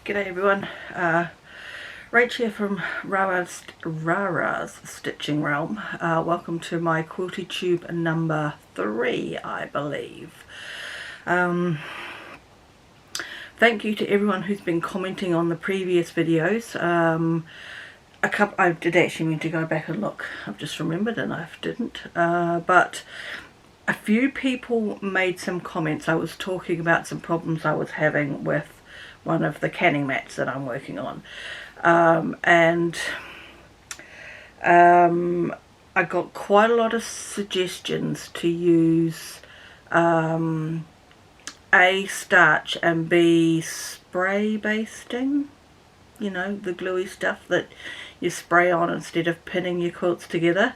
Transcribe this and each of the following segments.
G'day everyone, Rach here from Rara's Stitching Realm. Welcome to my Quiltytube number 3, I believe. Thank you to everyone who's been commenting on the previous videos. I did actually mean to go back and look. I've just remembered and I didn't. But a few people made some comments. I was talking about some problems I was having with one of the canning mats that I'm working on, I got quite a lot of suggestions to use A, starch, and B, spray basting, you know, the gluey stuff that you spray on instead of pinning your quilts together.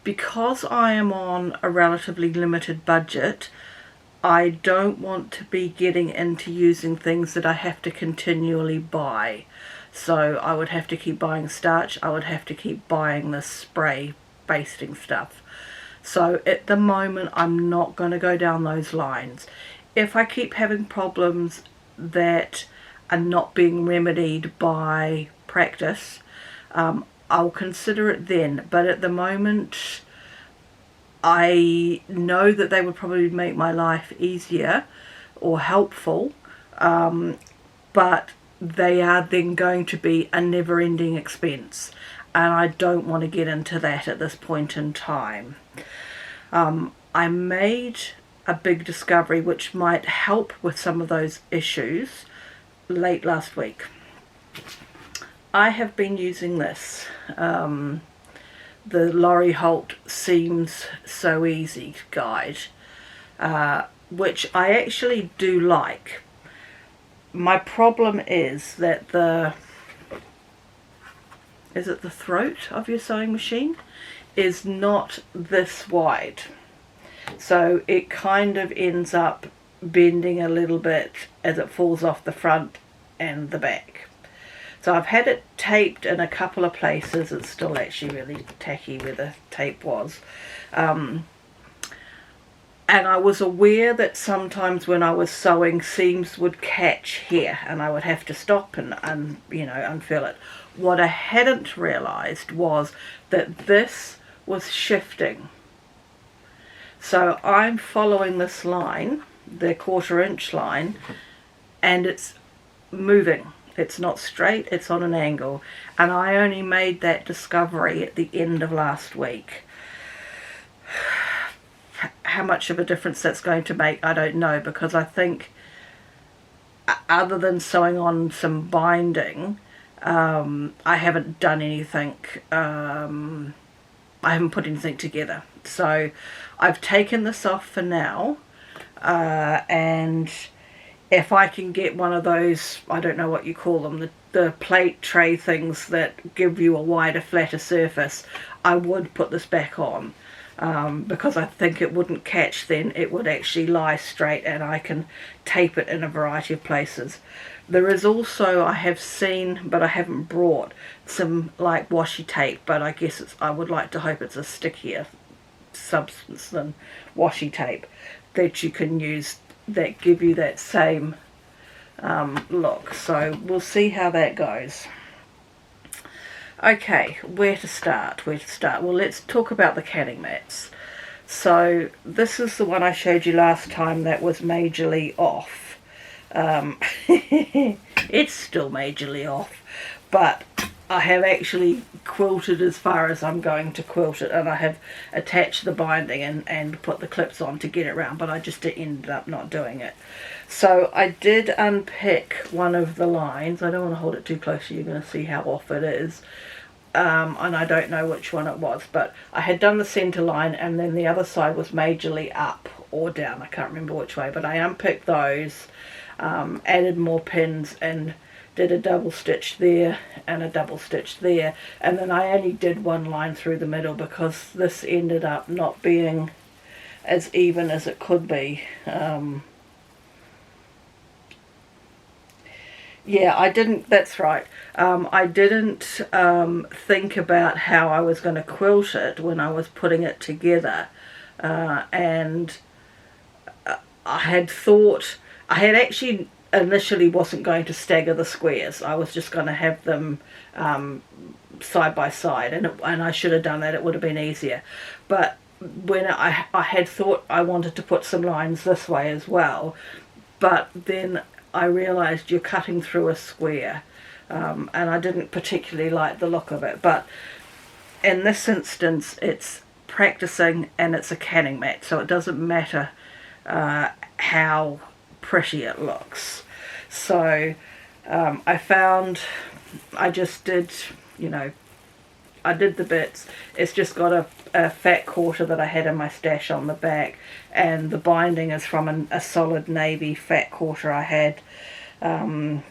Because I am on a relatively limited budget, I don't want to be getting into using things that I have to continually buy. So I would have to keep buying starch, I would have to keep buying the spray basting stuff. So at the moment I'm not going to go down those lines. If I keep having problems that are not being remedied by practice, I'll consider it then. But at the moment I know that they would probably make my life easier or helpful, but they are then going to be a never-ending expense, and I don't want to get into that at this point in time. I made a big discovery which might help with some of those issues late last week. I have been using this, the Laurie Holt Seams So Easy guide, which I actually do like. My problem is that is it the throat of your sewing machine is not this wide, so it kind of ends up bending a little bit as it falls off the front and the back. So I've had it taped in a couple of places. It's still actually really tacky where the tape was. And I was aware that sometimes when I was sewing, seams would catch here and I would have to stop and unfill it. What I hadn't realised was that this was shifting. So I'm following this line, the 1/4 inch line, and it's moving. It's not straight, it's on an angle, and I only made that discovery at the end of last week. How much of a difference that's going to make, I don't know, because I think other than sewing on some binding, I haven't done anything, I haven't put anything together. So I've taken this off for now, and if I can get one of those, I don't know what you call them, the plate tray things that give you a wider, flatter surface, I would put this back on, because I think it wouldn't catch then. It would actually lie straight and I can tape it in a variety of places. There is also, I have seen, but I haven't brought, some like washi tape, but I guess I would like to hope it's a stickier substance than washi tape that you can use that give you that same look. So we'll see how that goes. Okay, where to start? Well, let's talk about the canning mats. So this is the one I showed you last time that was majorly off. It's still majorly off, but I have actually quilted as far as I'm going to quilt it, and I have attached the binding and put the clips on to get it round, but I just ended up not doing it. So I did unpick one of the lines. I don't want to hold it too close, so you're going to see how off it is. And I don't know which one it was, but I had done the centre line and then the other side was majorly up or down. I can't remember which way, but I unpicked those, added more pins and did a double stitch there and a double stitch there, and then I only did one line through the middle because this ended up not being as even as it could be. Yeah, I didn't, that's right, I didn't think about how I was going to quilt it when I was putting it together, and I had thought I had actually initially wasn't going to stagger the squares. I was just going to have them side by side, and I should have done that. It would have been easier. But when I had thought I wanted to put some lines this way as well, but then I realised you're cutting through a square, and I didn't particularly like the look of it. But in this instance, it's practicing and it's a canning mat, so it doesn't matter how pretty it looks. So I found I just did, you know, I did the bits. It's just got a fat quarter that I had in my stash on the back, and the binding is from a solid navy fat quarter I had, and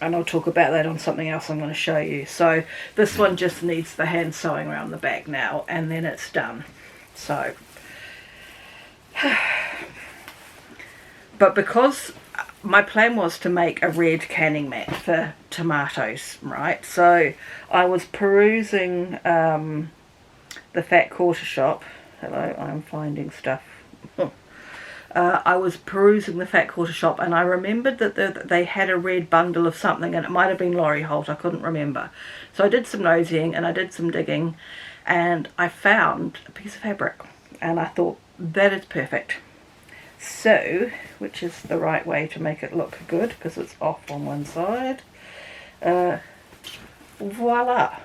I'll talk about that on something else I'm going to show you. So this one just needs the hand sewing around the back now, and then it's done. So but because my plan was to make a red canning mat for tomatoes, right? So I was perusing the Fat Quarter shop. Hello, I'm finding stuff. I was perusing the Fat Quarter shop, and I remembered that they had a red bundle of something, and it might have been Laurie Holt, I couldn't remember. So I did some nosying and I did some digging, and I found a piece of fabric, and I thought, that is perfect. So, which is the right way to make it look good, because it's off on one side. Voila!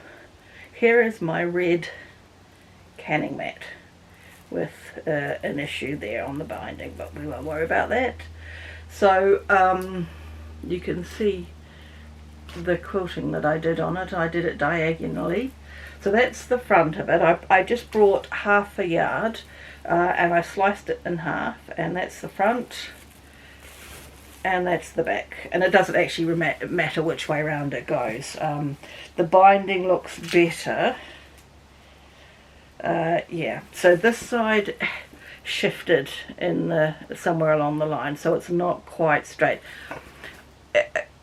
Here is my red canning mat with an issue there on the binding, but we won't worry about that. So you can see the quilting that I did on it. I did it diagonally. So that's the front of it. I just brought half a yard and I sliced it in half, and that's the front and that's the back, and it doesn't actually matter which way around it goes. The binding looks better. Yeah, so this side shifted in somewhere along the line, so it's not quite straight.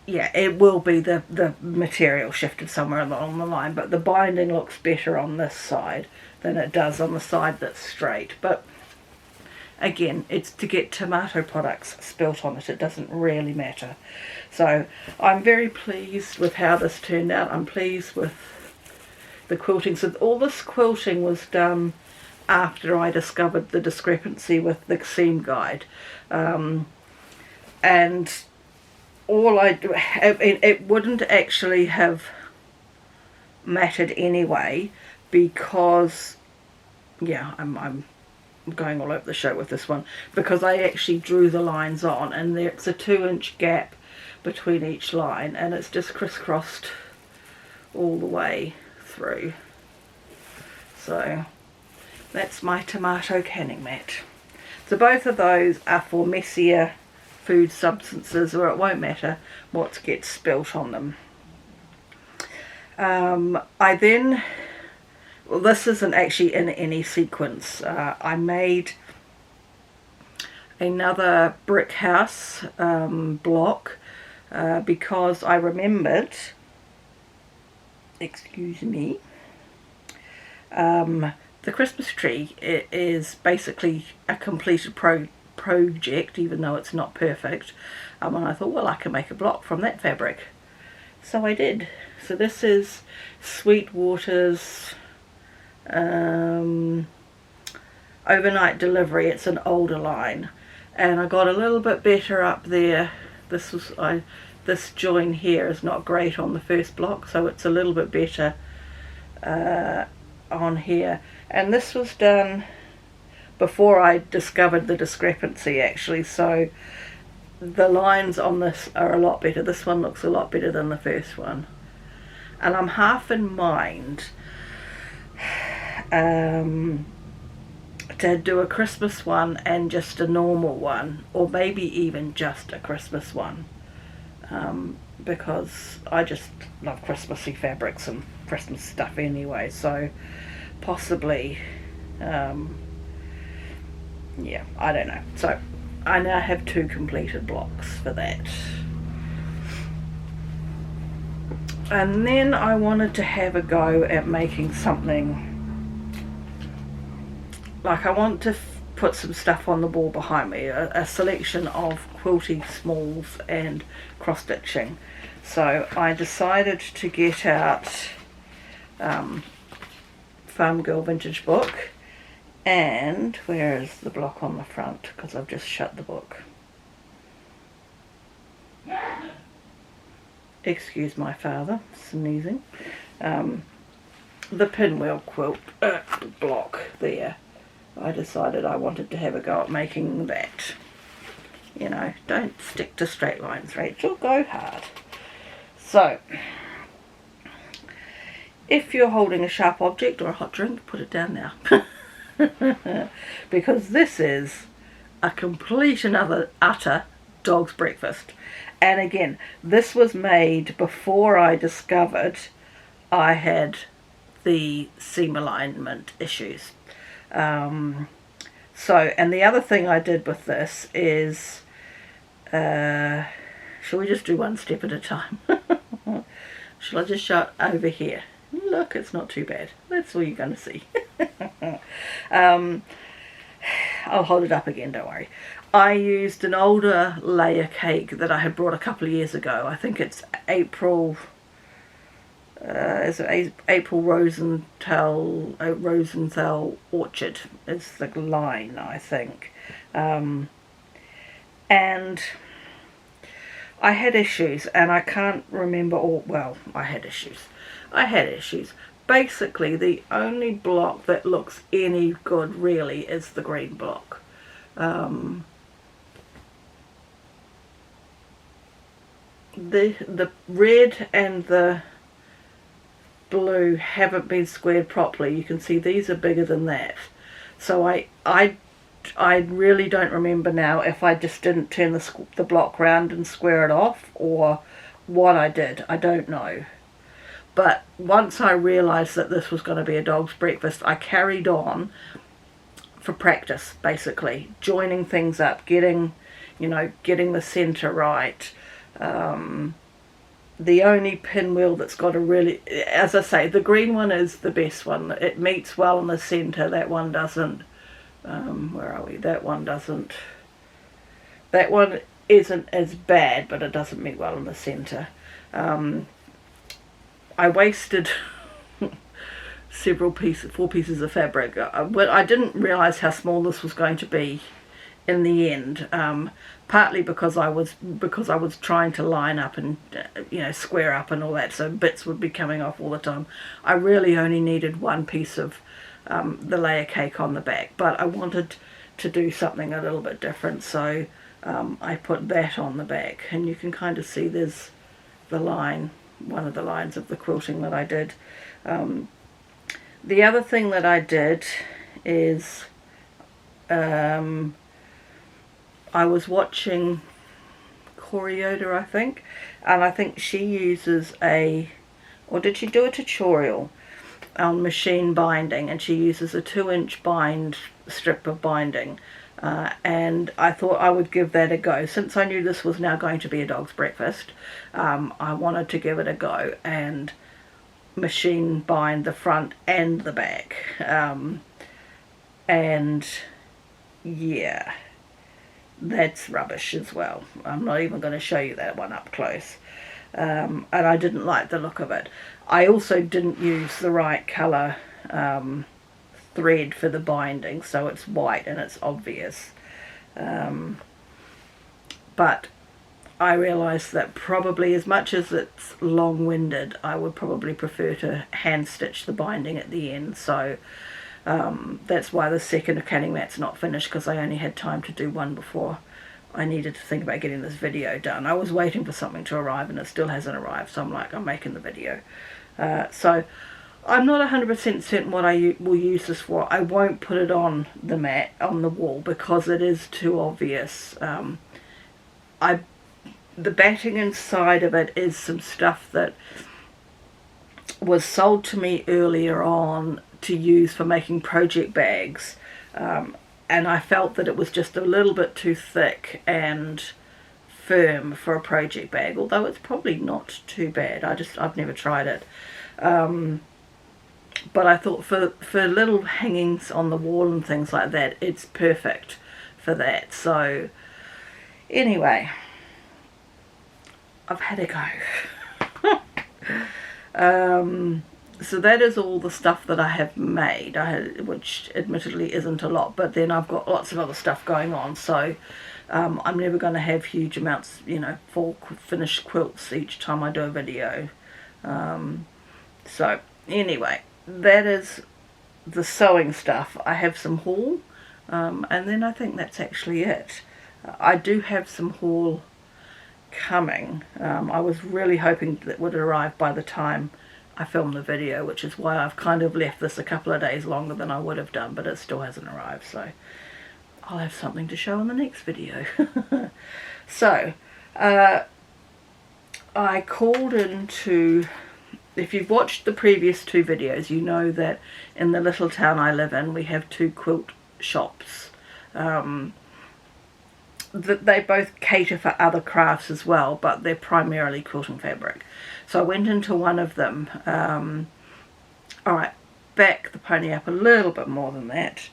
Yeah, it will be the material shifted somewhere along the line, but the binding looks better on this side than it does on the side that's straight. But again, it's to get tomato products spilt on it. It doesn't really matter. So I'm very pleased with how this turned out. I'm pleased with the quilting. So all this quilting was done after I discovered the discrepancy with the seam guide, and it wouldn't actually have mattered anyway, because yeah, I'm going all over the show with this one, because I actually drew the lines on, and there's a 2-inch gap between each line, and it's just crisscrossed all the way through. So that's my tomato canning mat. So both of those are for messier food substances, where it won't matter what gets spilt on them. I then, well, this isn't actually in any sequence. I made another brick house block because I remembered, excuse me, the Christmas tree is basically a completed project, even though it's not perfect. And I thought, well, I can make a block from that fabric. So I did. So this is Sweetwater's overnight delivery. It's an older line, and I got a little bit better up there. This join here is not great on the first block, so it's a little bit better on here. And this was done before I discovered the discrepancy, actually, so the lines on this are a lot better. This one looks a lot better than the first one, and I'm half in mind to do a Christmas one and just a normal one, or maybe even just a Christmas one, because I just love Christmassy fabrics and Christmas stuff anyway. So possibly, yeah, I don't know. So I now have 2 completed blocks for that. And then I wanted to have a go at making something, like I want to put some stuff on the wall behind me, a selection of quilty smalls and cross stitching. So I decided to get out Farm Girl Vintage book, and where is the block on the front, because I've just shut the book. Excuse my father sneezing. The pinwheel quilt block there. I decided I wanted to have a go at making that. You know, don't stick to straight lines, Rachel, go hard. So, if you're holding a sharp object or a hot drink, put it down now. Because this is a complete and utter dog's breakfast. And again, this was made before I discovered I had the seam alignment issues. So, and the other thing I did with this is, shall we just do one step at a time? Shall I just show it over here? Look, it's not too bad. That's all you're going to see. I'll hold it up again, don't worry. I used an older layer cake that I had brought a couple of years ago. I think it's April Rosenthal Orchard is the line, I think. And I had issues, and I can't remember all. Well, I had issues. Basically, the only block that looks any good really is the green block. The red and the blue haven't been squared properly. You can see these are bigger than that. So I really don't remember now if I just didn't turn the block round and square it off, or what I did. I don't know. But once I realised that this was going to be a dog's breakfast, I carried on for practice, basically. Joining things up, getting the centre right. The only pinwheel that's got a really, as I say, the green one is the best one. It meets well in the centre. That one doesn't. Where are we? That one doesn't. That one isn't as bad, but it doesn't meet well in the centre. I wasted 4 pieces of fabric. I didn't realise how small this was going to be in the end. Partly because I was trying to line up and square up and all that, so bits would be coming off all the time. I really only needed one piece of the layer cake on the back, but I wanted to do something a little bit different, so I put that on the back, and you can kind of see there's the line, one of the lines of the quilting that I did. The other thing that I did is I was watching Corioda, I think, and I think she uses or did she do a tutorial on machine binding, and she uses a 2-inch strip of binding, and I thought I would give that a go. Since I knew this was now going to be a dog's breakfast, I wanted to give it a go and machine bind the front and the back, and yeah, that's rubbish as well. I'm not even going to show you that one up close. And I didn't like the look of it. I also didn't use the right colour thread for the binding, so it's white and it's obvious. But I realised that probably, as much as it's long-winded, I would probably prefer to hand stitch the binding at the end. So that's why the second canning mat's not finished, because I only had time to do one before I needed to think about getting this video done. I was waiting for something to arrive and it still hasn't arrived, so I'm like, I'm making the video. So I'm not 100% certain what I will use this for. I won't put it on the mat, on the wall, because it is too obvious. The batting inside of it is some stuff that was sold to me earlier on to use for making project bags, and I felt that it was just a little bit too thick and firm for a project bag, although it's probably not too bad. I've never tried it. but I thought for little hangings on the wall and things like that, it's perfect for that. So anyway, I've had a go. So that is all the stuff that I have made, which admittedly isn't a lot, but then I've got lots of other stuff going on, so I'm never going to have huge amounts, you know, for finished quilts each time I do a video. So anyway, that is the sewing stuff. I have some haul, and then I think that's actually it. I do have some haul coming. I was really hoping that it would arrive by the time I filmed the video, which is why I've kind of left this a couple of days longer than I would have done, but it still hasn't arrived, so I'll have something to show in the next video. So I called into, if you've watched the previous two videos, you know that in the little town I live in we have two quilt shops. That they both cater for other crafts as well, but they're primarily quilting fabric. So I went into one of them. Alright, back the pony up a little bit more than that.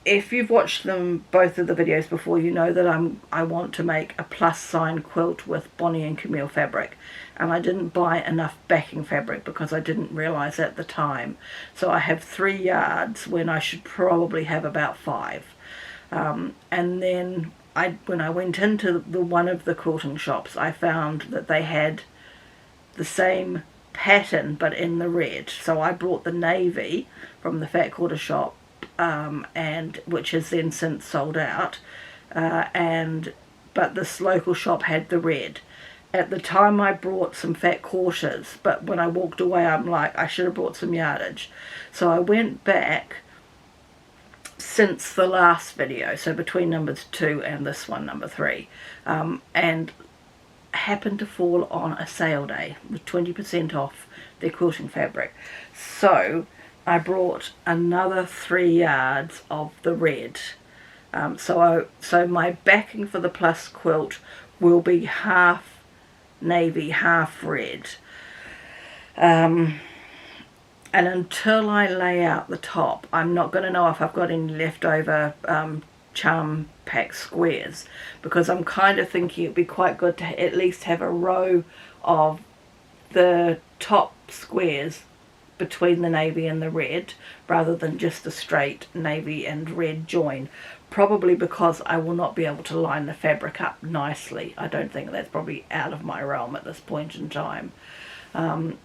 If you've watched them, both of the videos before, you know that I want to make a plus sign quilt with Bonnie and Camille fabric, and I didn't buy enough backing fabric because I didn't realise at the time. So I have 3 yards when I should probably have about 5. And then when I went into one of the quilting shops, I found that they had the same pattern but in the red. So I brought the navy from the Fat Quarter shop, and which has then since sold out, but this local shop had the red. At the time I brought some fat quarters, but when I walked away I'm like, I should have brought some yardage. So I went back since the last video, so between numbers 2 and this one, number 3, and happened to fall on a sale day with 20% off their quilting fabric. So I brought another 3 yards of the red. So my backing for the plus quilt will be half navy, half red. And until I lay out the top, I'm not going to know if I've got any leftover charm pack squares, because I'm kind of thinking it'd be quite good to at least have a row of the top squares between the navy and the red, rather than just a straight navy and red join. Probably because I will not be able to line the fabric up nicely. I don't think that's probably out of my realm at this point in time. And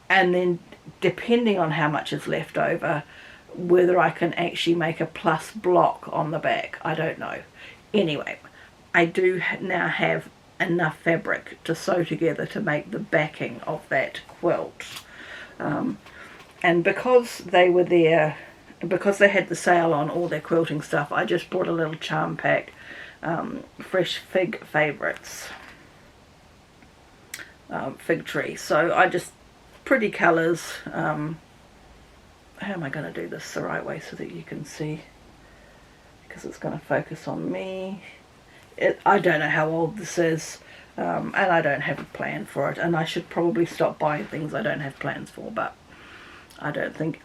then depending on how much is left over, whether I can actually make a plus block on the back, I don't know. Anyway, I do now have enough fabric to sew together to make the backing of that quilt. And because they were there, because they had the sale on all their quilting stuff, I just bought a little charm pack, Fresh Fig Favourites fig tree. So I just, pretty colours. How am I going to do this the right way so that you can see, because it's going to focus on me. I don't know how old this is, and I don't have a plan for it, and I should probably stop buying things I don't have plans for, but I think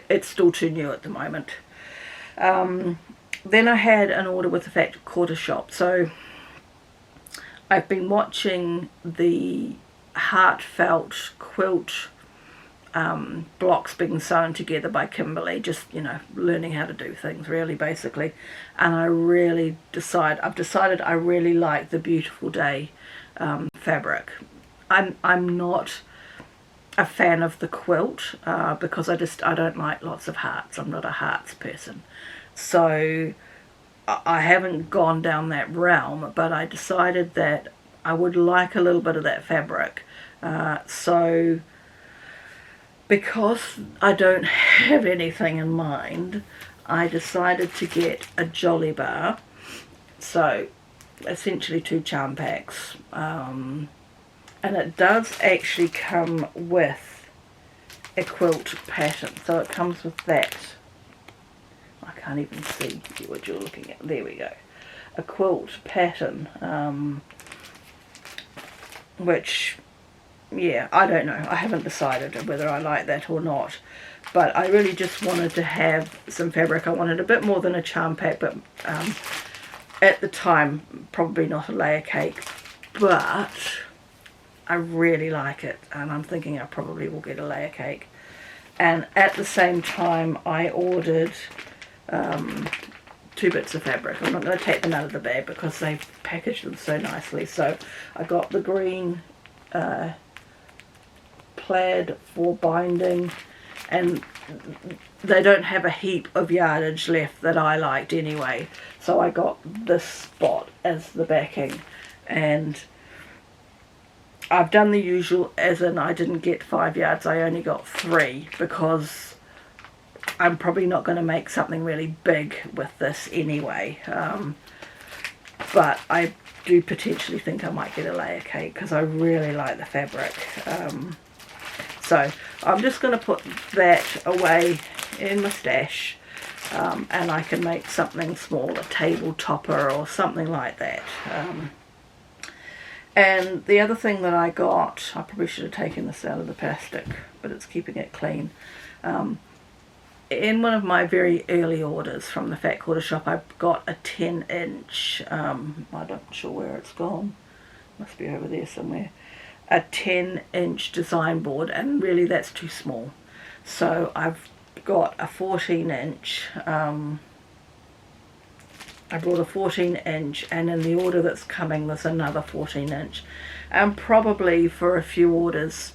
it's still too new at the moment. Then I had an order with the Fat Quarter shop. So I've been watching the heartfelt quilt blocks being sewn together by Kimberly, just, you know, learning how to do things really, basically. And I've decided I really like the Beautiful Day fabric. I'm not a fan of the quilt because I don't like lots of hearts. I'm not a hearts person, so I haven't gone down that realm, but I decided that I would like a little bit of that fabric. So because I don't have anything in mind, I decided to get a Jolly Bar, so essentially 2 charm packs, and it does actually come with a quilt pattern. So it comes with that. I can't even see what you're looking at. There we go. A quilt pattern, which yeah, I don't know. I haven't decided whether I like that or not. But I really just wanted to have some fabric. I wanted a bit more than a charm pack, but at the time, probably not a layer cake. But I really like it, and I'm thinking I probably will get a layer cake. And at the same time, I ordered 2 bits of fabric. I'm not going to take them out of the bag because they've packaged them so nicely. So I got the green plaid for binding, and they don't have a heap of yardage left that I liked anyway, so I got this spot as the backing. And I've done the usual, as in I didn't get 5 yards, I only got 3, because I'm probably not going to make something really big with this anyway. But I do potentially think I might get a layer cake because I really like the fabric. So I'm just going to put that away in my stash, and I can make something small, a table topper or something like that. And the other thing that I got, I probably should have taken this out of the plastic, but it's keeping it clean. In one of my very early orders from the Fat Quarter shop, I got a 10-inch, I'm not sure where it's gone, must be over there somewhere, a 10-inch design board, and really that's too small. So I've got a 14-inch, I brought a 14-inch, and in the order that's coming there's another 14-inch, and probably for a few orders,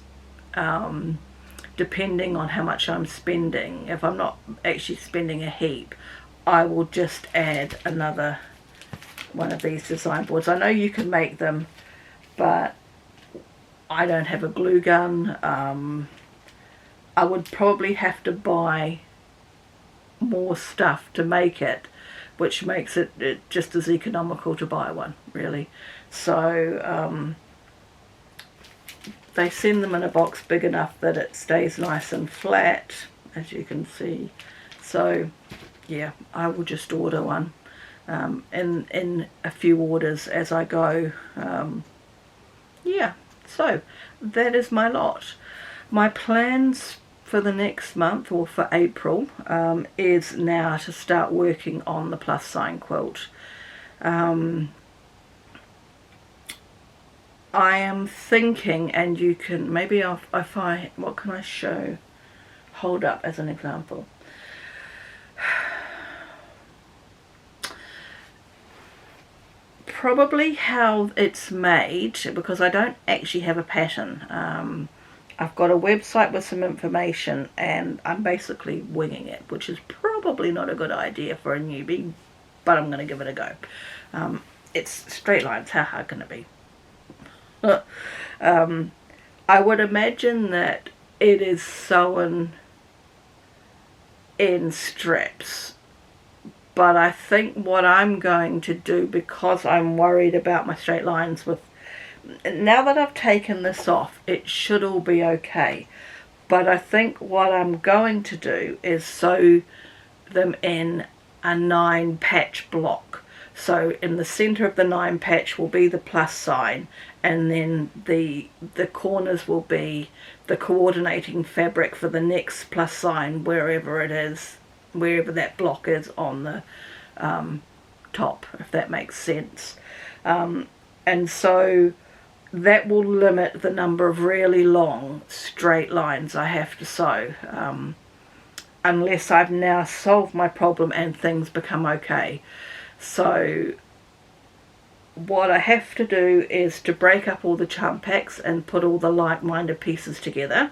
depending on how much I'm spending, if I'm not actually spending a heap, I will just add another one of these design boards. I know you can make them, but I don't have a glue gun. I would probably have to buy more stuff to make it, which makes it just as economical to buy one, really. So they send them in a box big enough that it stays nice and flat, as you can see. So yeah, I will just order one in a few orders as I go. Yeah, so that is my lot. My plans for the next month, or for April, is now to start working on the plus sign quilt. I am thinking, and you can maybe if I what can I show, hold up as an example. Probably how it's made, because I don't actually have a pattern. I've got a website with some information, and I'm basically winging it, which is probably not a good idea for a newbie, but I'm going to give it a go. It's straight lines, how hard can it be? I would imagine that it is sewn in strips, but I think what I'm going to do, because I'm worried about my straight lines with, now that I've taken this off, it should all be okay, but I think what I'm going to do is sew them in a 9 patch block. So in the center of the 9 patch will be the plus sign, and then the corners will be the coordinating fabric for the next plus sign, wherever it is, wherever that block is on the top, if that makes sense. And so that will limit the number of really long straight lines I have to sew, unless I've now solved my problem and things become okay. So what I have to do is to break up all the charm packs and put all the like-minded pieces together.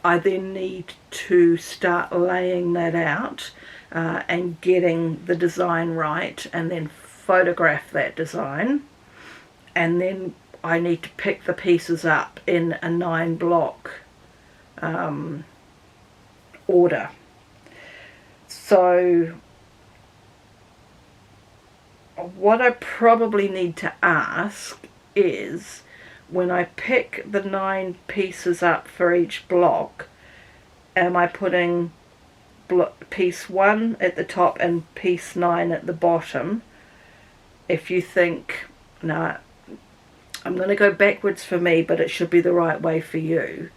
I then need to start laying that out and getting the design right, and then photograph that design, and then I need to pick the pieces up in a 9 block order. So what I probably need to ask is, when I pick the 9 pieces up for each block, am I putting piece 1 at the top and piece 9 at the bottom? If you think, no, I'm going to go backwards for me, but it should be the right way for you.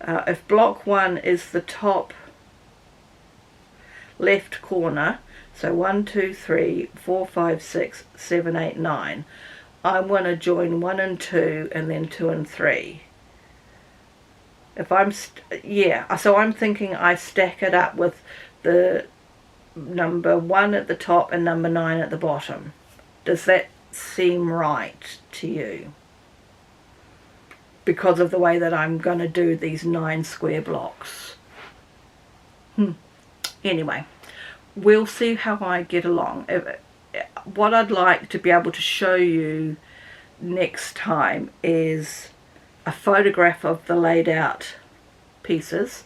If block 1 is the top left corner, so 1, 2, 3, 4, 5, 6, 7, 8, 9, I want to join 1 and 2 and then 2 and 3. If I'm, yeah, so I'm thinking I stack it up with the number 1 at the top and number 9 at the bottom. Does that seem right to you? Because of the way that I'm going to do these 9 square blocks. Anyway, we'll see how I get along. What I'd like to be able to show you next time is a photograph of the laid out pieces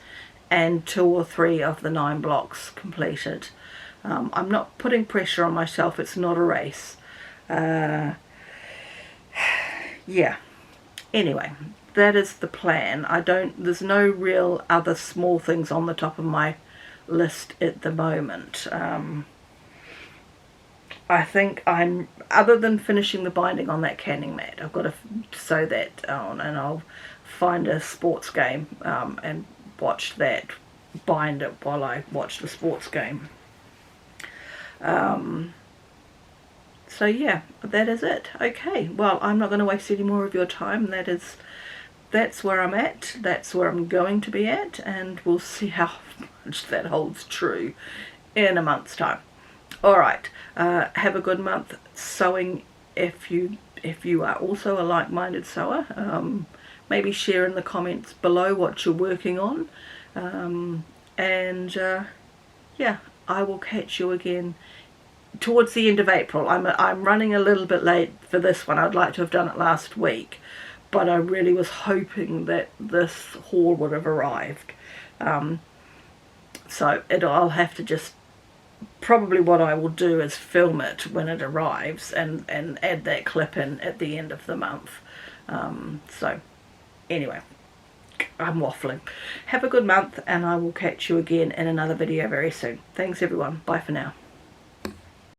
and 2 or 3 of the 9 blocks completed. I'm not putting pressure on myself, it's not a race. Yeah, anyway, that is the plan. There's no real other small things on the top of my list at the moment. I think other than finishing the binding on that canning mat, I've got to sew that on, and I'll find a sports game and watch that, bind it while I watch the sports game. So yeah, that is it. Okay, well, I'm not going to waste any more of your time. That's where I'm at, that's where I'm going to be at, and we'll see how much that holds true in a month's time. Alright, have a good month sewing. If you are also a like-minded sewer, maybe share in the comments below what you're working on, yeah, I will catch you again towards the end of April. I'm running a little bit late for this one. I'd like to have done it last week, but I really was hoping that this haul would have arrived. So I'll have to just, probably what I will do is film it when it arrives and add that clip in at the end of the month. So anyway, I'm waffling. Have a good month, and I will catch you again in another video very soon. Thanks everyone. Bye for now.